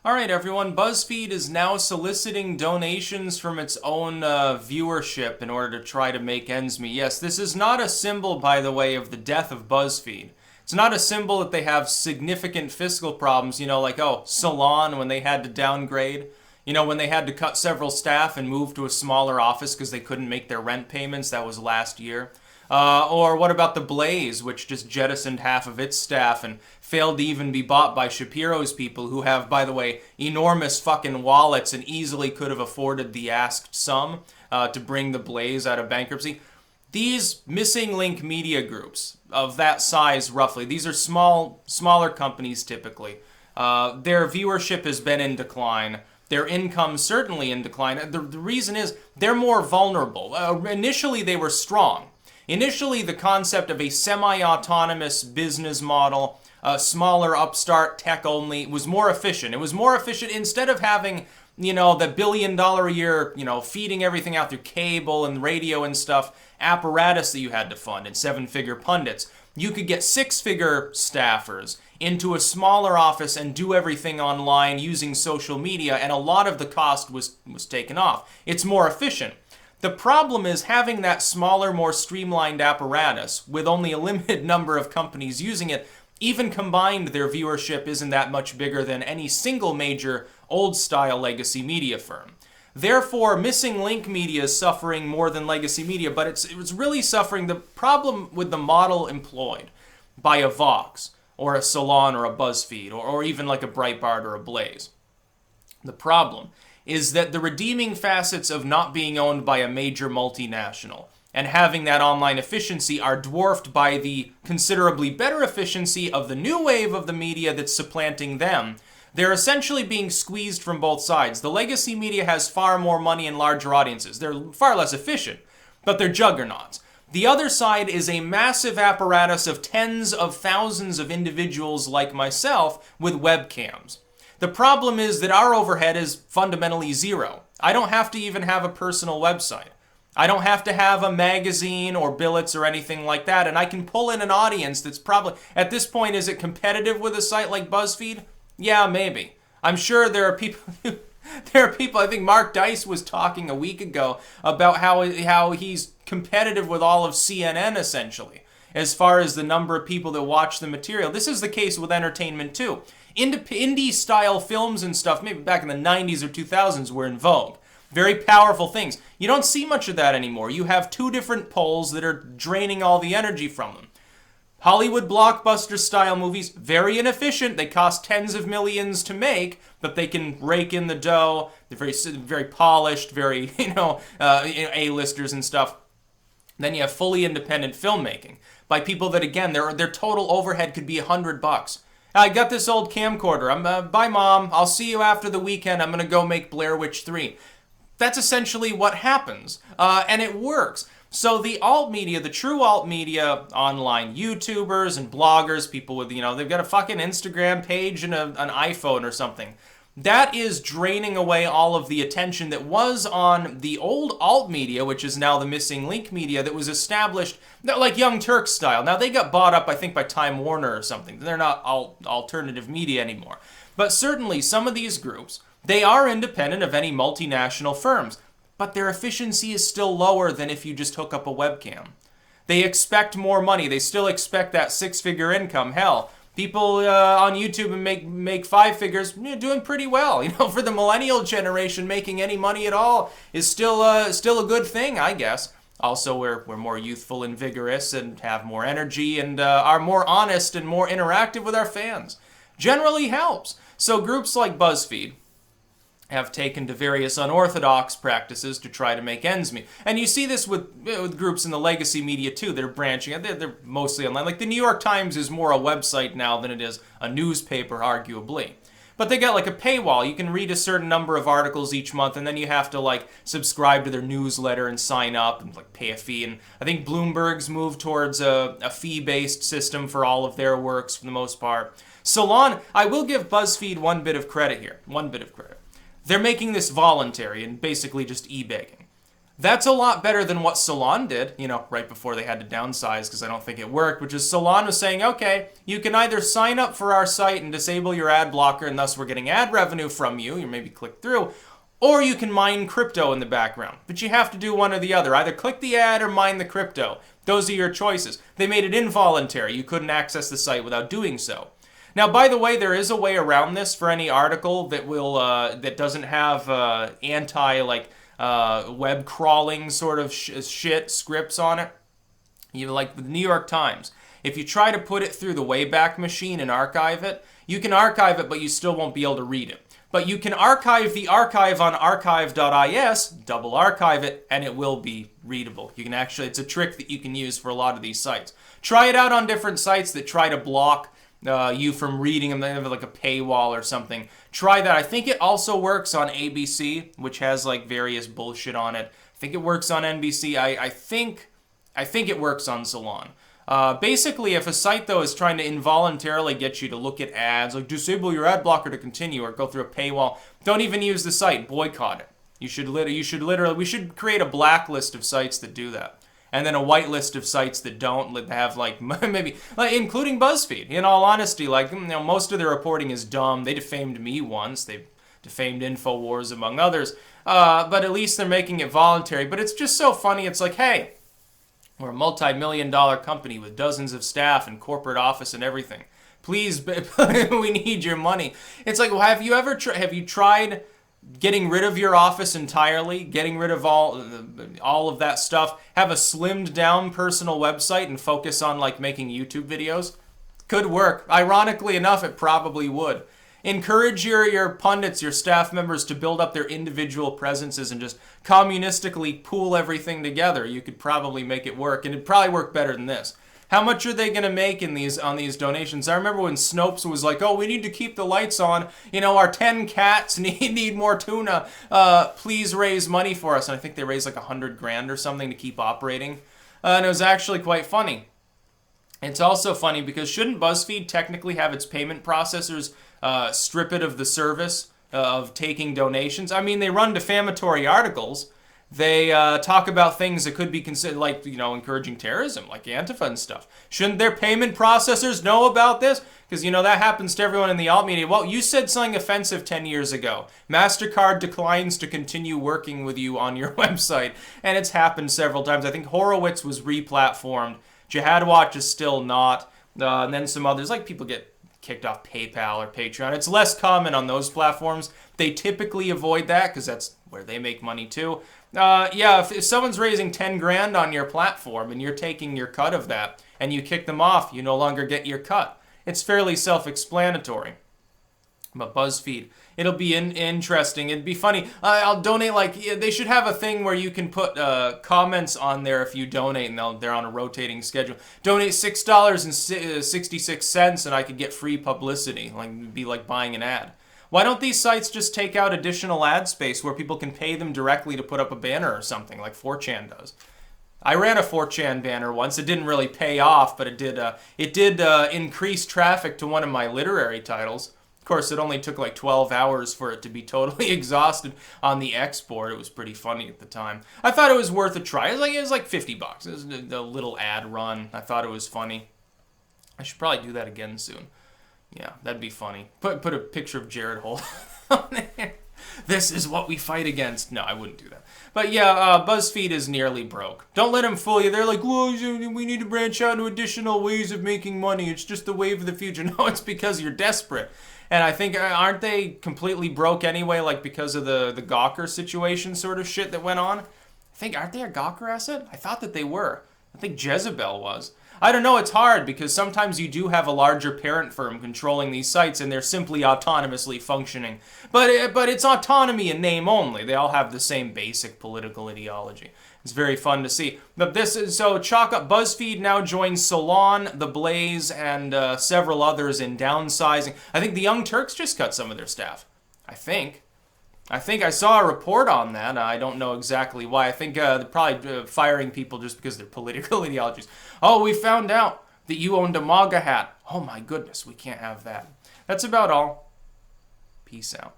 Alright everyone, Buzzfeed is now soliciting donations from its own viewership in order to try to make ends meet. Yes, this is not a symbol, by the way, of the death of Buzzfeed. It's not a symbol that they have significant fiscal problems, like, Salon when they had to downgrade. When they had to cut several staff and move to a smaller office because they couldn't make their rent payments. That was last year. Or what about the Blaze, which just jettisoned half of its staff and failed to even be bought by Shapiro's people, who have, by the way, enormous fucking wallets and easily could have afforded the asked sum to bring the Blaze out of bankruptcy. These missing link media groups of that size, roughly, these are smaller companies typically. Their viewership has been in decline. Their income certainly in decline. The reason is they're more vulnerable. Initially, they were strong. Initially, the concept of a semi-autonomous business model, smaller upstart tech only, was more efficient. It was more efficient instead of having, the $1 billion a year, feeding everything out through cable and radio and stuff, apparatus that you had to fund and 7-figure pundits. You could get 6-figure staffers into a smaller office and do everything online using social media, and a lot of the cost was taken off. It's more efficient. The problem is having that smaller, more streamlined apparatus with only a limited number of companies using it. Even combined, their viewership isn't that much bigger than any single major old-style legacy media firm. Therefore, missing link media is suffering more than legacy media, but it was really suffering the problem with the model employed by a Vox or a Salon or a Buzzfeed or even like a Breitbart or a Blaze. The problem is that the redeeming facets of not being owned by a major multinational and having that online efficiency are dwarfed by the considerably better efficiency of the new wave of the media that's supplanting them. They're essentially being squeezed from both sides. The legacy media has far more money and larger audiences. They're far less efficient, but they're juggernauts. The other side is a massive apparatus of tens of thousands of individuals like myself with webcams. The problem is that our overhead is fundamentally zero. I don't have to even have a personal website. I don't have to have a magazine or billets or anything like that, and I can pull in an audience that's probably, at this point, is it competitive with a site like BuzzFeed? Yeah, maybe. I'm sure there are people, I think Mark Dice was talking a week ago about how he's competitive with all of CNN, essentially, as far as the number of people that watch the material. This is the case with entertainment, too. Indie-style films and stuff, maybe back in the 90s or 2000s, were in vogue. Very powerful things. You don't see much of that anymore. You have two different poles that are draining all the energy from them. Hollywood blockbuster-style movies, very inefficient. They cost tens of millions to make, but they can rake in the dough. They're very polished, very, A-listers and stuff. Then you have fully independent filmmaking by people that, again, their total overhead could be $100. I got this old camcorder. Bye, Mom. I'll see you after the weekend. I'm going to go make Blair Witch 3. That's essentially what happens. And it works. So the alt media, the true alt media, online YouTubers and bloggers, people with, they've got a fucking Instagram page and an iPhone or something. That is draining away all of the attention that was on the old alt media, which is now the missing link media that was established, like Young Turks style. Now, they got bought up, I think, by Time Warner or something. They're not alternative media anymore. But certainly, some of these groups, they are independent of any multinational firms, but their efficiency is still lower than if you just hook up a webcam. They expect more money. They still expect that 6-figure income. Hell, people on YouTube make 5 figures, doing pretty well. For the millennial generation, making any money at all is still a good thing, I guess. Also, we're more youthful and vigorous and have more energy and are more honest and more interactive with our fans. Generally helps. So groups like Buzzfeed have taken to various unorthodox practices to try to make ends meet. And you see this with groups in the legacy media, too. They're branching out. They're mostly online. Like, the New York Times is more a website now than it is a newspaper, arguably. But they got, like, a paywall. You can read a certain number of articles each month, and then you have to, like, subscribe to their newsletter and sign up and, like, pay a fee. And I think Bloomberg's moved towards a fee-based system for all of their works, for the most part. Salon, I will give BuzzFeed one bit of credit here. One bit of credit. They're making this voluntary and basically just e-begging. That's a lot better than what Salon did, you know, right before they had to downsize because I don't think it worked, which is Salon was saying, okay, you can either sign up for our site and disable your ad blocker and thus we're getting ad revenue from you, you maybe click through, or you can mine crypto in the background. But you have to do one or the other. Either click the ad or mine the crypto. Those are your choices. They made it involuntary. You couldn't access the site without doing so. Now, by the way, there is a way around this for any article that will that doesn't have web crawling sort of shit scripts on it. You like the New York Times. If you try to put it through the Wayback Machine and archive it, you can archive it, but you still won't be able to read it. But you can archive the archive on archive.is, double archive it, and it will be readable. You can actually, it's a trick that you can use for a lot of these sites. Try it out on different sites that try to block you from reading them. They have like a paywall or something. Try that. I think it also works on ABC, which has like various bullshit on it. I think it works on NBC. I think it works on Salon. Basically, if a site, though, is trying to involuntarily get you to look at ads, like disable your ad blocker to continue or go through a paywall, don't even use the site. Boycott it. We should create a blacklist of sites that do that. And then a whitelist of sites that don't have, like, maybe, like, including Buzzfeed. In all honesty, like, you know, most of their reporting is dumb. They defamed me once. They defamed InfoWars, among others. But at least they're making it voluntary. But it's just so funny. It's like, hey, we're a multi-million-dollar company with dozens of staff and corporate office and everything. Please, we need your money. It's like, well, have you tried getting rid of your office entirely, getting rid of all of that stuff, have a slimmed down personal website and focus on like making YouTube videos? Could work. Ironically enough, it probably would. Encourage your pundits, your staff members to build up their individual presences and just communistically pool everything together. You could probably make it work, and it'd probably work better than this. How much are they going to make on these donations? I remember when Snopes was like, oh, we need to keep the lights on. You know, our 10 cats need more tuna. Please raise money for us. And I think they raised like $100,000 or something to keep operating. And it was actually quite funny. It's also funny because shouldn't BuzzFeed technically have its payment processors strip it of the service of taking donations? I mean, they run defamatory articles. They talk about things that could be considered, like, you know, encouraging terrorism, like Antifa and stuff. Shouldn't their payment processors know about this? Because, you know, that happens to everyone in the alt media. Well, you said something offensive 10 years ago. MasterCard declines to continue working with you on your website. And it's happened several times. I think Horowitz was re-platformed. Jihad Watch is still not. And then some others, like people get kicked off PayPal or Patreon. It's less common on those platforms. They typically avoid that because that's where they make money too. Yeah, if someone's raising 10 grand on your platform and you're taking your cut of that and you kick them off, you no longer get your cut. It's fairly self-explanatory. But BuzzFeed, it'll be interesting. It'd be funny. I'll donate, like, they should have a thing where you can put comments on there if you donate, and they're on a rotating schedule. Donate $6.66 and I could get free publicity. Like, it'd be like buying an ad. Why don't these sites just take out additional ad space where people can pay them directly to put up a banner or something, like 4chan does? I ran a 4chan banner once. It didn't really pay off, but it did increase traffic to one of my literary titles. Of course, it only took like 12 hours for it to be totally exhausted on the export. It was pretty funny at the time. I thought it was worth a try. It was like $50. It was a little ad run. I thought it was funny. I should probably do that again soon. Yeah, that'd be funny. Put a picture of Jared Holt on there. This is what we fight against. No, I wouldn't do that. But yeah, BuzzFeed is nearly broke. Don't let them fool you. They're like, whoa, we need to branch out into additional ways of making money. It's just the wave of the future. No, it's because you're desperate. And I think, aren't they completely broke anyway, like because of the Gawker situation sort of shit that went on? Aren't they a Gawker asset? I thought that they were. I think Jezebel was. I don't know, it's hard because sometimes you do have a larger parent firm controlling these sites and they're simply autonomously functioning. But it's autonomy in name only. They all have the same basic political ideology. It's very fun to see. But this is, so chalk up, BuzzFeed now joins Salon, The Blaze, and several others in downsizing. I think the Young Turks just cut some of their staff. I think I saw a report on that. I don't know exactly why. I think they're probably firing people just because of their political ideologies. Oh, we found out that you owned a MAGA hat. Oh my goodness, we can't have that. That's about all. Peace out.